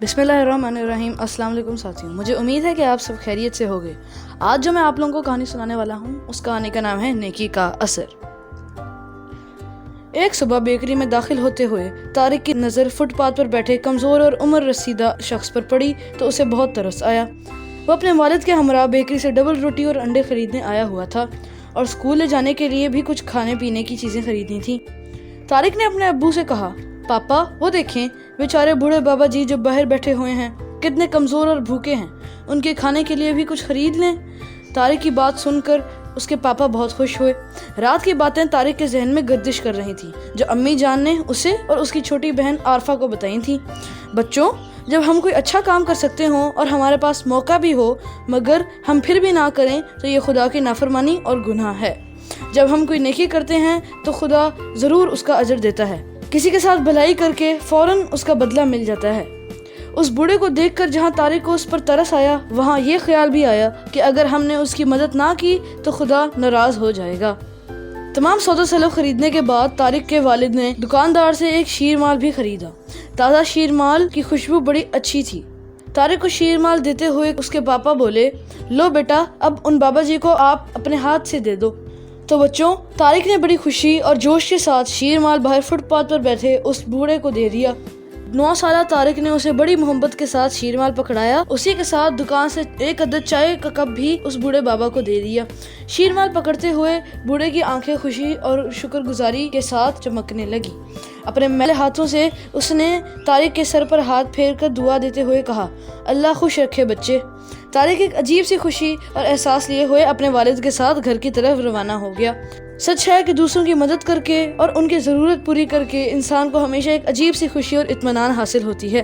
बिस्मिल्लाहिर्रहमानिर्रहीम। अस्सलाम वालेकुम साथियों, मुझे उम्मीद है कि आप सब खैरियत से होंगे। आज जो मैं आप लोगों को कहानी सुनाने वाला हूँ उस कहानी का नाम है नेकी का असर। एक सुबह बेकरी में दाखिल होते हुए तारिक की नज़र फुटपाथ पर बैठे कमज़ोर और उम्र रसीदा शख्स पर पड़ी तो उसे बहुत तरस आया। वो अपने वालिद के हमरा बेकरी से डबल रोटी और अंडे खरीदने आया हुआ था और स्कूल ले जाने के लिए भी कुछ खाने पीने की चीज़ें खरीदनी थी। तारिक ने अपने अब्बू से कहा, पापा वो देखें बेचारे बूढ़े बाबा जी जो बाहर बैठे हुए हैं, कितने कमज़ोर और भूखे हैं, उनके खाने के लिए भी कुछ खरीद लें। तारिक की बात सुनकर उसके पापा बहुत खुश हुए। रात की बातें तारिक के जहन में गर्दिश कर रही थी जो अम्मी जान ने उसे और उसकी छोटी बहन आरफा को बताई थी। बच्चों, जब हम कोई अच्छा काम कर सकते हों और हमारे पास मौका भी हो मगर हम फिर भी ना करें तो ये खुदा की नाफरमानी और गुनाह है। जब हम कोई नेकी करते हैं तो खुदा ज़रूर उसका अजर देता है। किसी के साथ भलाई करके फ़ौरन उसका बदला मिल जाता है। उस बूढ़े को देखकर जहाँ तारिक को उस पर तरस आया, वहाँ ये ख्याल भी आया कि अगर हमने उसकी मदद ना की तो खुदा नाराज़ हो जाएगा। तमाम सौदा सलब खरीदने के बाद तारिक के वालिद ने दुकानदार से एक शीर माल भी खरीदा। ताज़ा शीर माल की खुशबू बड़ी अच्छी थी। तारिक को शीर माल देते हुए उसके पापा बोले, लो बेटा, अब उन बाबा जी को आप अपने हाथ से दे दो। तो बच्चों, तारिक ने बड़ी खुशी और जोश के साथ शीर माल बाहर फुटपाथ पर बैठे उस बूढ़े को दे दिया। 9 साला तारिक ने उसे बड़ी मोहब्बत के साथ शीर माल पकड़ाया। उसी के साथ दुकान से एक अदद चाय का कप भी उस बूढ़े बाबा को दे दिया। शीर माल पकड़ते हुए बूढ़े की आंखें खुशी और शुक्रगुजारी के साथ चमकने लगी। अपने मैले हाथों से उसने तारिक के सर पर हाथ फेर कर दुआ देते हुए कहा, अल्लाह खुश रखे बच्चे। तारिक एक अजीब सी खुशी और एहसास लिए हुए अपने वालिद के साथ घर की तरफ रवाना हो गया। सच है कि दूसरों की मदद करके और उनकी ज़रूरत पूरी करके इंसान को हमेशा एक अजीब सी खुशी और इत्मीनान हासिल होती है।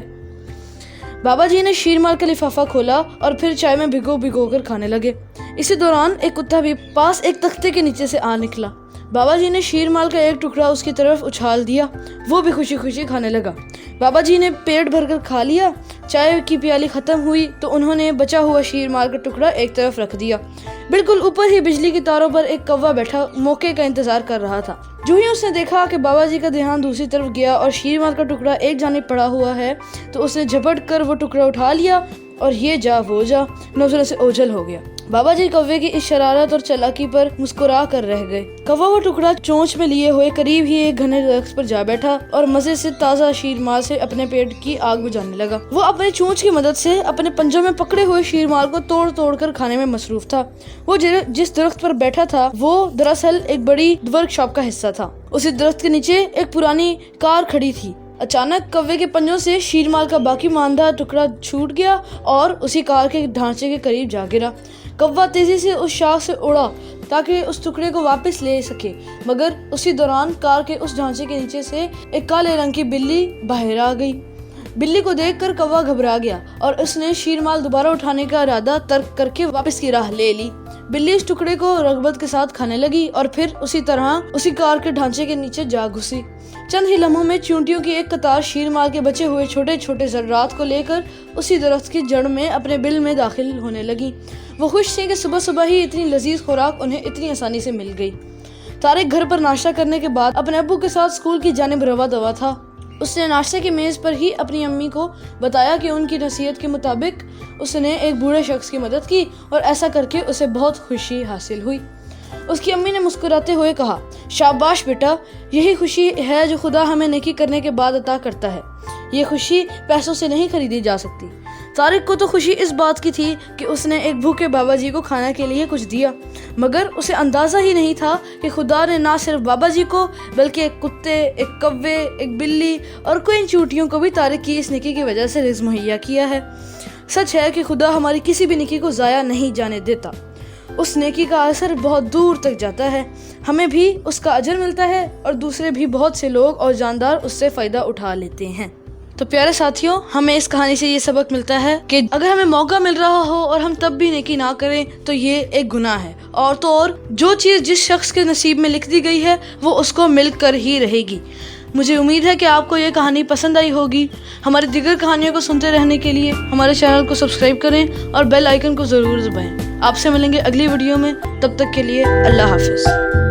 बाबा जी ने शीर माल का लिफाफा खोला और फिर चाय में भिगो कर खाने लगे। इसी दौरान एक कुत्ता भी पास एक तख्ते के नीचे से आ निकला। बाबा जी ने शीर माल का एक टुकड़ा उसकी तरफ उछाल दिया। वो भी खुशी खुशी खाने लगा। बाबा जी ने पेट भरकर खा लिया। चाय की प्याली ख़त्म हुई तो उन्होंने बचा हुआ शीर माल का टुकड़ा एक तरफ रख दिया। बिल्कुल ऊपर ही बिजली की तारों पर एक कौवा बैठा मौके का इंतजार कर रहा था। जो ही उसने देखा कि बाबा जी का ध्यान दूसरी तरफ गया और शीर माल का टुकड़ा एक जानिब पड़ा हुआ है तो उसने झपट कर वो टुकड़ा उठा लिया और ये जा वो जा नजरों से ओझल हो गया। बाबा जी कौवे की इस शरारत और चालाकी पर मुस्कुरा कर रह गए। कौवा वो टुकड़ा चोंच में लिए हुए करीब ही एक घने दरख्त पर जा बैठा और मजे से ताज़ा शीर माल से अपने पेट की आग बुझाने लगा। वो अपनी चोंच की मदद से अपने पंजों में पकड़े हुए शीर माल को तोड़ तोड़ कर खाने में मसरूफ था। वो जिस दरख्त पर बैठा था वो दरअसल एक बड़ी वर्कशॉप का हिस्सा था। उसी दरख्त के नीचे एक पुरानी कार खड़ी थी। अचानक कौवे के पंजों से शीर माल का बाकी मांदा टुकड़ा छूट गया और उसी कार के ढांचे के करीब जा गिरा। कौवा तेजी से उस शाख से उड़ा ताकि उस टुकड़े को वापस ले सके, मगर उसी दौरान कार के उस ढांचे के नीचे से एक काले रंग की बिल्ली बाहर आ गई। बिल्ली को देखकर कौवा घबरा गया और उसने शीर माल दोबारा उठाने का इरादा तर्क करके वापस की राह ले ली। बिल्ली इस टुकड़े को रगबत के साथ खाने लगी और फिर उसी तरह उसी कार के ढांचे के नीचे जा घुसी। चंद ही लम्हों में चींटियों की एक कतार शीर माल के बचे हुए छोटे छोटे ज़र्रात को लेकर उसी दरख्त की जड़ में अपने बिल में दाखिल होने लगी। वो खुश थी कि सुबह सुबह ही इतनी लजीज खुराक उन्हें इतनी आसानी से मिल गई। तारिक घर पर नाश्ता करने के बाद अपने अब्बू के साथ स्कूल की जानिब रवा दवा था। उसने नाश्ते की मेज़ पर ही अपनी अम्मी को बताया कि उनकी नसीहत के मुताबिक उसने एक बूढ़े शख्स की मदद की और ऐसा करके उसे बहुत खुशी हासिल हुई। उसकी अम्मी ने मुस्कुराते हुए कहा, शाबाश बेटा, यही खुशी है जो खुदा हमें नेकी करने के बाद अता करता है। ये खुशी पैसों से नहीं खरीदी जा सकती। तारिक को तो खुशी इस बात की थी कि उसने एक भूखे बाबा जी को खाने के लिए कुछ दिया, मगर उसे अंदाज़ा ही नहीं था कि खुदा ने ना सिर्फ बाबा जी को बल्कि एक कुत्ते, एक कौवे, एक बिल्ली और कई चूंटियों को भी तारिक की इस नेकी की वजह से रिज़्क मुहैया किया है। सच है कि खुदा हमारी किसी भी नेकी को ज़ाया नहीं जाने देता। उस नेकी का असर बहुत दूर तक जाता है। हमें भी उसका अजर मिलता है और दूसरे भी बहुत से लोग और जानदार उससे फ़ायदा उठा लेते हैं। तो प्यारे साथियों, हमें इस कहानी से ये सबक मिलता है कि अगर हमें मौका मिल रहा हो और हम तब भी नेकी ना करें तो ये एक गुनाह है। और तो और जो चीज़ जिस शख्स के नसीब में लिख दी गई है वो उसको मिल कर ही रहेगी। मुझे उम्मीद है कि आपको ये कहानी पसंद आई होगी। हमारी दीगर कहानियों को सुनते रहने के लिए हमारे चैनल को सब्सक्राइब करें और बेल आइकन को ज़रूर दबाएं। आपसे मिलेंगे अगली वीडियो में, तब तक के लिए अल्लाह हाफिज़।